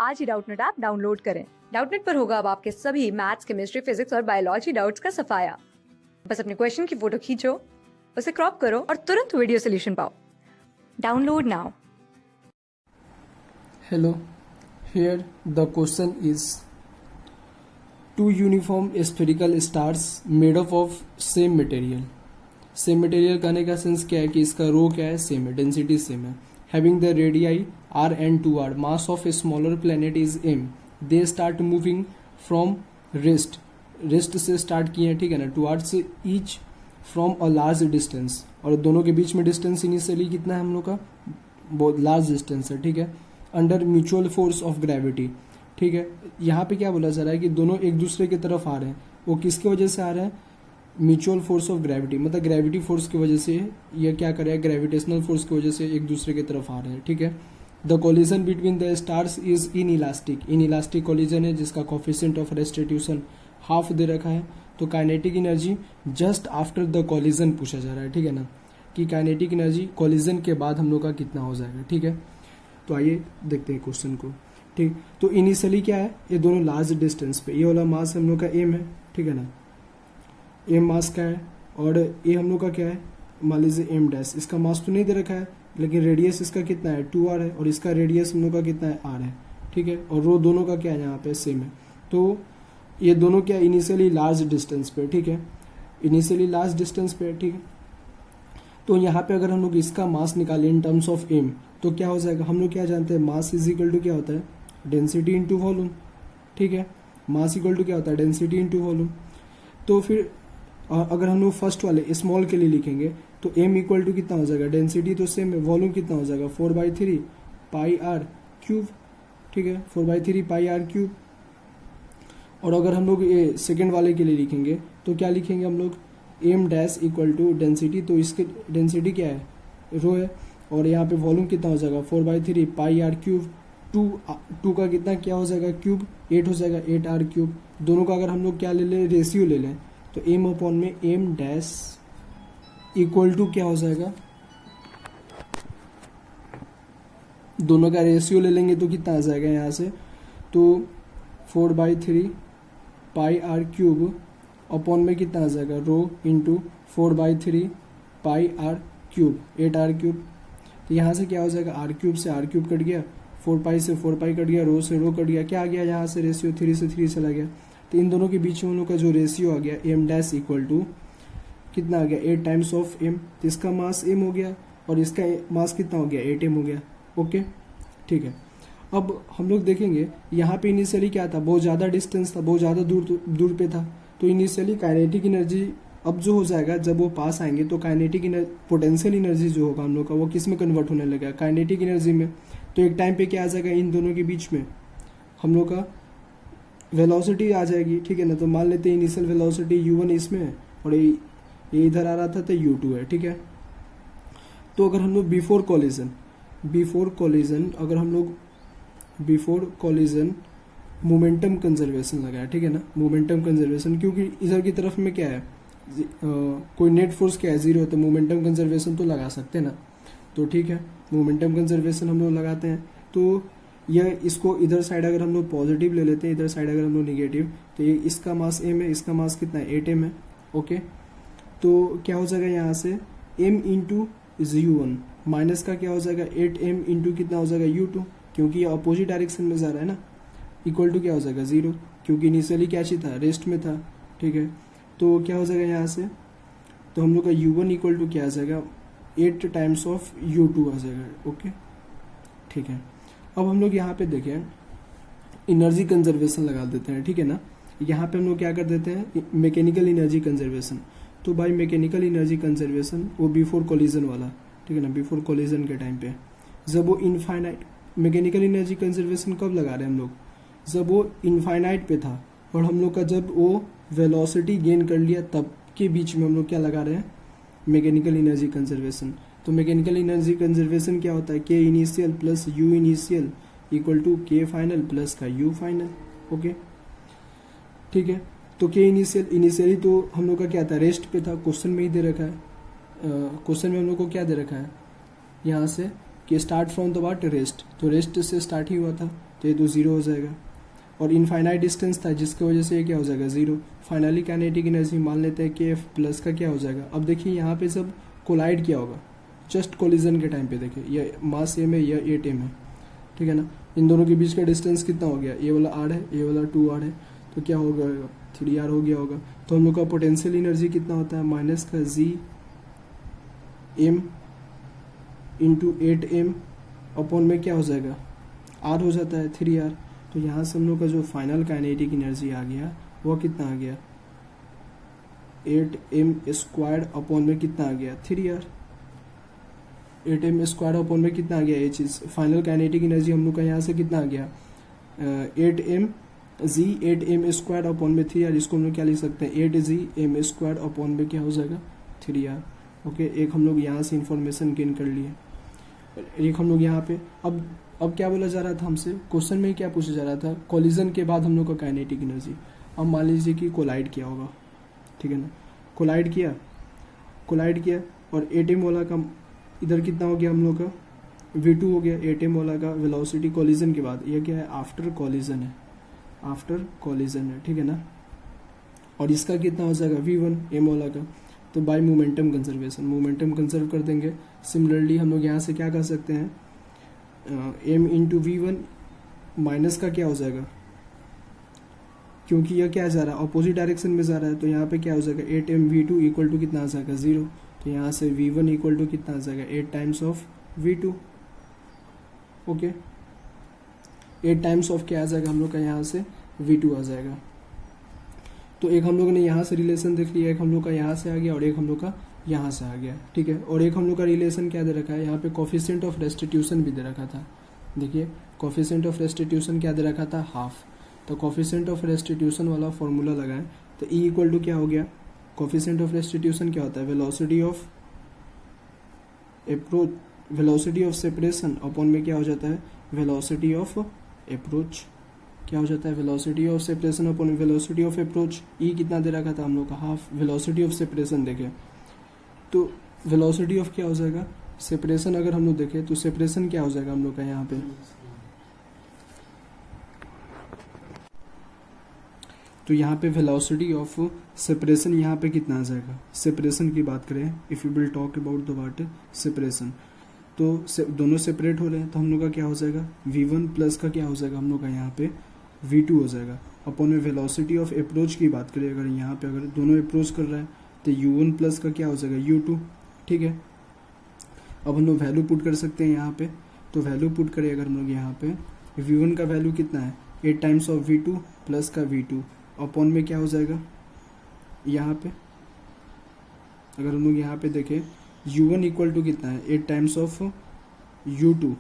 आज ही Doubtnut app download करें। Doubtnut पर होगा अब आपके सभी मैथ्स, केमिस्ट्री, फिजिक्स और बायोलॉजी डाउट्स का सफाया। बस अपने क्वेश्चन की फोटो खींचो, उसे क्रॉप करो और तुरंत वीडियो सोल्यूशन पाओ। Download now. Hello, here the question is two uniform spherical stars made up of same material. Same material कहने का सेंस क्या है कि इसका रो क्या है, सेम है, डेंसिटी सेम है. Having the radii r and 2r, mass of a smaller planet is m. They start moving from rest. Rest से स्टार्ट किए हैं, ठीक है ना, towards each from a large distance. और दोनों के बीच में डिस्टेंस इनिशियली कितना है हम लोग का, बहुत लार्ज डिस्टेंस है, ठीक है, under mutual force of gravity. ठीक है, यहाँ पे क्या बोला जा रहा है कि दोनों एक दूसरे की तरफ आ रहे हैं. वो किसके वजह से आ रहे हैं, म्यूचुअल फोर्स ऑफ ग्रेविटी, मतलब ग्रेविटी फोर्स की वजह से ये क्या कर रहा है, ग्रेविटेशनल फोर्स की वजह से एक दूसरे की तरफ आ रहे हैं. ठीक है, the collision between the stars is in elastic. In elastic collision है जिसका कोफिशिएंट ऑफ रेस्टिट्यूशन हाफ दे रखा है. तो kinetic energy just after the collision पूछा जा रहा है, ठीक है ना, कि काइनेटिक एनर्जी कोलिजन के बाद हम लोग का कितना हो जाएगा. ठीक है, तो आइए देखते हैं क्वेश्चन को. ठीक, तो इनिशियली क्या है, ये दोनों लार्ज डिस्टेंस पे, ये वाला मास हम लोग का एम है, ठीक है ना, एम मास का है, और ये हम लोग का क्या है, मान लीजिए एम डैश. इसका मास तो नहीं दे रखा है, लेकिन रेडियस इसका कितना है, 2r है, और इसका रेडियस हम लोग का कितना है, r है. ठीक है, और रो दोनों का क्या है यहाँ पे सेम है. तो ये दोनों क्या इनिशियली लार्ज डिस्टेंस पे, ठीक है, इनिशियली लार्ज डिस्टेंस पे, ठीक है. तो यहाँ पे अगर हम लोग इसका मास निकालें इन टर्म्स ऑफ एम, तो क्या हो जाएगा, हम लोग क्या जानते हैं, मास इज इक्वल टू क्या होता है, डेंसिटी इनटू वॉल्यूम. ठीक है, मास इक्वल टू क्या होता है, डेंसिटी इनटू वॉल्यूम. तो फिर अगर हम लोग फर्स्ट वाले स्मॉल के लिए लिखेंगे तो एम इक्वल टू कितना हो जाएगा, डेंसिटी तो सेम है, वॉल्यूम कितना हो जाएगा, 4/3 पाई आर क्यूब. ठीक है, 4/3 पाई आर क्यूब. और अगर हम लोग ये सेकेंड वाले के लिए लिखेंगे तो क्या लिखेंगे हम लोग, M dash equal to density, तो इसके डेंसिटी क्या है, रो है, और यहाँ पे वॉल्यूम कितना हो जाएगा, 4/3 पाई आर क्यूब. टू का कितना क्या हो जाएगा, क्यूब, 8 हो जाएगा, 8r क्यूब. दोनों का अगर हम लोग क्या ले लें, रेशियो ले लें, तो एम अपॉन में एम डैश इक्वल टू क्या हो जाएगा, दोनों का रेशियो ले लेंगे तो कितना आ जाएगा यहाँ से, तो 4/3 पाई आर क्यूब अपॉन में कितना आ जाएगा, rho into 4/3 pi r cube, 8r cube. तो यहाँ से क्या हो जाएगा, आर क्यूब से आर क्यूब कट गया, 4 पाई से 4 पाई कट गया, रो से रो कट गया, क्या आ गया यहाँ से रेशियो, 3 से 3 चला गया. तो इन दोनों के बीच में उन लोग का जो रेशियो आ गया, एम डैश इक्वल टू कितना आ गया, 8 टाइम्स ऑफ एम. तो इसका मास एम हो गया और इसका मास कितना हो गया, 8m हो गया. ओके, ठीक है. अब हम लोग देखेंगे यहाँ पे इनिशियली क्या था, बहुत ज़्यादा डिस्टेंस था, बहुत ज़्यादा दूर पे था. तो इनिशियली काइनेटिक एनर्जी अब जो हो जाएगा, जब वो पास आएंगे तो काइनेटिक पोटेंशियल एनर्जी जो होगा हम लोग का, वो किस में कन्वर्ट होने लगेगा, काइनेटिक एनर्जी में. तो एक टाइम पे क्या आ जाएगा, इन दोनों के बीच में हम लोग का वेलोसिटी आ जाएगी. ठीक है ना, तो मान लेते हैं इनिशियल वेलोसिटी u1 इसमें है और ये इधर आ रहा था तो u2 है. ठीक है, तो अगर हम लोग बिफोर कॉलिजन मोमेंटम कंजर्वेशन लगाया, ठीक है ना, मोमेंटम कंजर्वेशन, क्योंकि इधर की तरफ में क्या है, कोई नेट फोर्स क्या है, 0 है, तो मोमेंटम कंजर्वेशन तो लगा सकते हैं ना. तो ठीक है, मोमेंटम कंजर्वेशन हम लोग लगाते हैं. तो यह इसको इधर साइड अगर हम लोग पॉजिटिव ले लेते हैं, इधर साइड अगर हम लोग निगेटिव, तो ये इसका मास m है, इसका मास कितना है, 8m है. ओके, तो क्या हो जाएगा यहाँ से, m इंटू u1 माइनस का क्या हो जाएगा, 8m इंटू कितना हो जाएगा, u2, क्योंकि ये अपोजिट डायरेक्शन में जा रहा है ना, इक्वल टू क्या हो जाएगा, 0, क्योंकि इनिशियली क्या चीज था, रेस्ट में था. ठीक है, तो क्या हो जाएगा यहाँ से, तो हम लोग का u1 इक्वल टू क्या आ जाएगा, 8 टाइम्स ऑफ u2 आ जाएगा. ओके, ठीक है. अब हम लोग यहाँ पे देखें, एनर्जी कंजर्वेशन लगा देते हैं. ठीक है ना, यहाँ पे हम लोग क्या कर देते हैं, मैकेनिकल एनर्जी कंजर्वेशन. तो भाई मैकेनिकल एनर्जी कंजर्वेशन वो बिफोर कोलिजन वाला, ठीक है ना, बिफोर कोलिजन के टाइम पे, जब वो इनफाइनाइट, मैकेनिकल एनर्जी कंजर्वेशन कब लगा रहे हैं हम लोग, जब वो इनफाइनाइट पे था और हम लोग का जब वो वेलोसिटी गेन कर लिया, तब के बीच में हम लोग क्या लगा रहे हैं, मैकेनिकल एनर्जी कंजर्वेशन. तो मैकेनिकल एनर्जी कंजर्वेशन क्या होता है, K initial plus U initial equal to K final plus का यू फाइनल. ओके, ठीक है. तो के इनिशियली तो हम लोग का क्या था, रेस्ट पे था, क्वेश्चन में ही दे रखा है, क्वेश्चन में हम लोग को क्या दे रखा है यहाँ से, कि start from the what, rest. तो रेस्ट से स्टार्ट ही हुआ था. तो ये तो ज़ीरो हो जाएगा, और इनफाइनाइट डिस्टेंस था जिसकी वजह से ये क्या हो जाएगा ज़ीरो। फाइनली काइनेटिक एनर्जी मान लेते हैं कि एफ प्लस का क्या हो जाएगा। अब देखिए यहाँ पे जब कोलाइड किया होगा, जस्ट कोलिजन के टाइम पे देखिए, ये मास एम है, यह 8 m है, ठीक है ना। इन दोनों के बीच का डिस्टेंस कितना हो गया, ये वाला आर है, ये वाला 2r है, तो क्या हो गया 3r हो गया होगा। तो हम लोग का पोटेंशियल एनर्जी कितना होता है, माइनस का G M into 8m upon में क्या हो जाएगा r हो जाता है 3r। तो यहाँ से हम लोग का जो फाइनल काइनेटिक एनर्जी आ गया वो कितना आ गया 8m स्क्वायर्ड अपॉन में कितना आ गया 3r। 8m स्क्वायर अपॉन में कितना आ गया ये चीज़, फाइनल काइनेटिक एनर्जी हम लोग का यहाँ से कितना आ गया 8m स्क्वायर अपॉन में 3r। इसको हम लोग क्या लिख सकते हैं 8gm स्क्वायर अपॉन में क्या हो जाएगा 3r। ओके, एक हम लोग यहाँ से इंफॉर्मेशन गेन कर लिए, एक हम लोग यहाँ पे अब क्या बोला जा रहा था हमसे, क्वेश्चन में क्या पूछा जा रहा था, कोलिजन के बाद हम लोग का काइनेटिक एनर्जी। अब मान लीजिए कि कोलाइड किया होगा, ठीक है ना, कोलाइड किया और 8m वाला का इधर कितना हो गया हम लोग का v2 हो गया, 8m वाला का वेलोसिटी कोलिजन के बाद, ये क्या है आफ्टर कोलिजन है, ठीक है ना। और इसका कितना हो जाएगा v1 m वाला का, तो बाय मोमेंटम कंजर्व कर देंगे। सिमिलरली हम लोग यहाँ से क्या कर सकते हैं m इंटू v1 माइनस का क्या हो जाएगा, क्योंकि यह क्या जा रहा है अपोजिट डायरेक्शन में जा रहा है, तो यहाँ पे क्या हो जाएगा 8m v2 इक्वल टू कितना आ जाएगा 0। तो यहाँ से v1 इक्वल टू कितना आ जाएगा 8 times of v2। Okay, 8 times of क्या आ जाएगा हम लोग का यहाँ से v2 आ जाएगा। तो एक हम लोगों ने यहाँ से रिलेशन देख लिया, एक हम लोग का यहाँ से आ गया और एक हम लोग का यहाँ से आ गया, ठीक है। और एक हम लोग का रिलेशन क्या दे रखा है, यहाँ पे कोफिशिएंट ऑफ रेस्टिट्यूशन भी दे रखा था। देखिए कोफिशिएंट ऑफ रेस्टिट्यूशन क्या दे रखा था, हाफ। तो कोफिशिएंट ऑफ रेस्टिट्यूशन वाला फॉर्मूला लगाएं तो E इक्वल टू क्या हो गया, कोफिशिएंट ऑफ रेस्टिट्यूशन क्या होता है वेलोसिटी ऑफ सेपरेशन अपॉन में क्या हो जाता है वेलोसिटी ऑफ अप्रोच, क्या हो जाता है velocity of separation upon velocity of approach. E कितना दे रखा था हम लोग का हाफ, वेलोसिटी ऑफ सेपरेशन देखें तो वेलोसिटी ऑफ क्या हो जाएगा सेपरेशन, अगर हम लोग देखें तो सेपरेशन क्या हो जाएगा हम लोग का यहाँ पे, तो यहाँ पे वेलोसिटी ऑफ सेपरेशन यहाँ पे कितना आ जाएगा, सेपरेशन की बात करें if you will talk about the word separation, तो दोनों सेपरेट हो रहे हैं, तो हम लोग का क्या हो जाएगा v1 प्लस का क्या हो जाएगा हम लोग का यहाँ पे v2 हो जाएगा अपॉन में वेलोसिटी ऑफ अप्रोच की बात करें, अगर यहाँ पे अगर दोनों अप्रोच कर रहा है तो u1 प्लस का क्या हो जाएगा u2, ठीक है। अब हम लोग वैल्यू पुट कर सकते हैं यहाँ पे, तो वैल्यू पुट करें अगर हम लोग यहाँ पे v1 का वैल्यू कितना है 8 टाइम्स ऑफ v2 प्लस का v2 अपॉन में क्या हो जाएगा यहाँ पे, अगर हम लोग यहाँ पे देखें u1 इक्वल टू कितना है 8 टाइम्स ऑफ u2,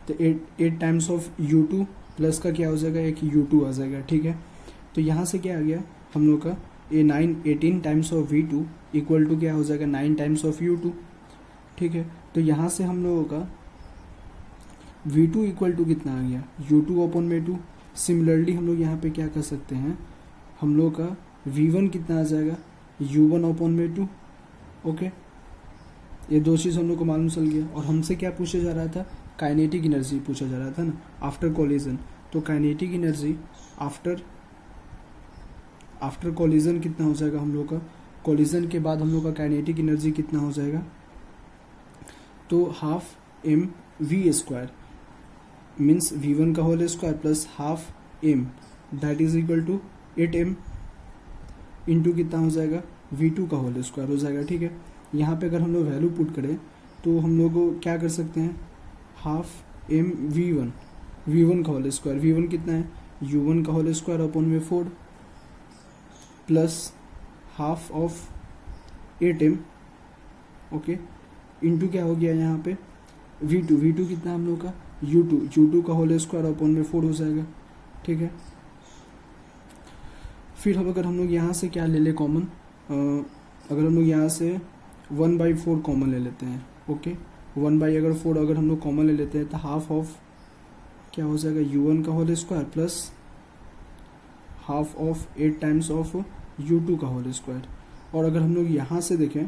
तो 8 टाइम्स ऑफ u2 प्लस का क्या हो जाएगा एक u2 आ जाएगा, ठीक है। तो यहाँ से क्या आ गया हम लोग का 18 times of v2 equal to क्या हो जाएगा 9 टाइम्स ऑफ u2, ठीक है। तो यहाँ से हम लोगों का v2 इक्वल टू कितना आ गया u2 अपॉन में 2। सिमिलरली हम लोग यहाँ पे क्या कर सकते हैं, हम लोग का v1 कितना आ जाएगा u1 अपॉन में 2। ओके, ये दो चीज़ हम लोग को मालूम चल गया। और हमसे क्या पूछा जा रहा था, काइनेटिक एनर्जी पूछा जा रहा था ना आफ्टर कोलिजन। तो काइनेटिक एनर्जी आफ्टर कोलिजन कितना हो जाएगा हम लोग का, कोलिजन के बाद हम लोग का काइनेटिक एनर्जी कितना हो जाएगा, तो half m v square means v1 का whole square plus half m that is equal to 8m into कितना हो जाएगा v2 का होल स्क्वायर हो जाएगा, ठीक है। यहाँ पे अगर हम लोग वैल्यू पुट करें तो हम लोग क्या कर सकते हैं, हाफ m v1 का होल स्क्वायर, v1 कितना है u1 का होल स्क्वायर अपॉन में 4 plus half of 8m, okay, into क्या हो गया यहाँ पे v2 कितना है हम लोग का u2 का होल स्क्वायर अपॉन में 4 हो जाएगा, ठीक है। फिर अब अगर हम लोग यहाँ से क्या ले ले कॉमन, अगर हम लोग यहाँ से 1/4 कॉमन ले लेते हैं, ओके, 1/4 अगर हम लोग कॉमन ले लेते हैं तो हाफ ऑफ क्या हो जाएगा u1 का whole square plus half of 8 times of u2 का होल स्क्वायर। और अगर हम लोग यहाँ से देखें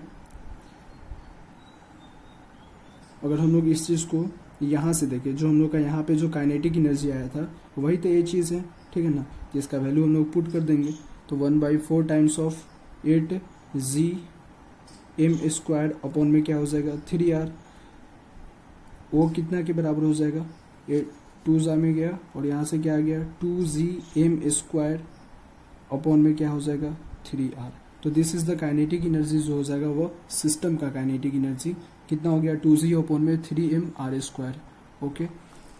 अगर हम लोग इस चीज़ को यहाँ से देखें, जो हम लोग का यहाँ पे जो काइनेटिक एनर्जी आया था वही तो ये चीज़ है, ठीक है ना। इसका वैल्यू हम लोग पुट कर देंगे, तो 1/4 times of 8g m² upon में क्या हो जाएगा 3r, वो कितना के बराबर हो जाएगा, 2 जा में गया और यहाँ से क्या आ गया 2gm² अपॉन में क्या हो जाएगा 3r। तो this is the kinetic energy जो हो जाएगा वो सिस्टम का काइनेटिक एनर्जी कितना हो गया 2g अपॉन में 3mr²। ओके,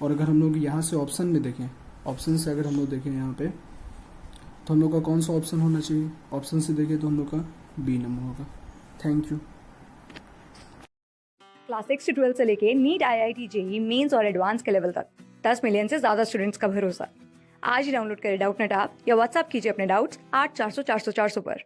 और अगर हम लोग यहाँ से ऑप्शन में देखें, ऑप्शन से अगर हम लोग देखें यहाँ पे, तो हम लोग का कौन सा ऑप्शन होना चाहिए, ऑप्शन से देखें तो हम लोग का बी नंबर होगा। Thank you. क्लास 6 से 12 से लेके नीट, IIT, जेई मेंस और एडवांस के लेवल तक 10 मिलियन से ज्यादा स्टूडेंट्स का भरोसा। आज ही डाउनलोड करें डाउटनेट ऐप या व्हाट्सएप कीजिए अपने डाउट्स 8400 400 400 पर।